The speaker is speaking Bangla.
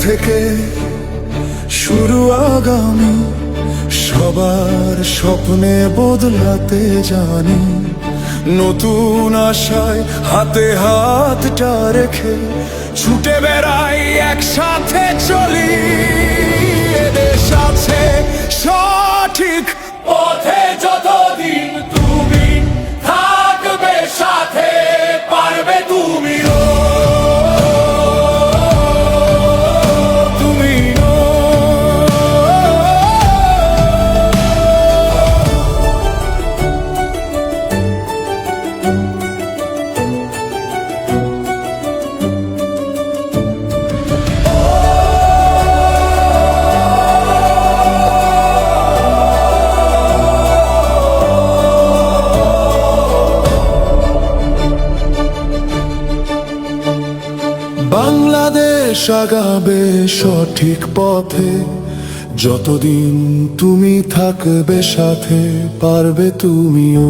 থেকে শুরু আগামী, সবার স্বপ্নে বদলাতে জানি। নতুন আশায় হাতে হাতটা রেখে ছুটে বেড়াই, একসাথে চলি। এদেশ আছে সঠিক পথে যতদিন তুমি থাকবে সাথে, পারবে তুমিও। বাংলাদেশ আগাবে সঠিক পথে যতদিন তুমি থাকবে সাথে, পারবে তুমিও।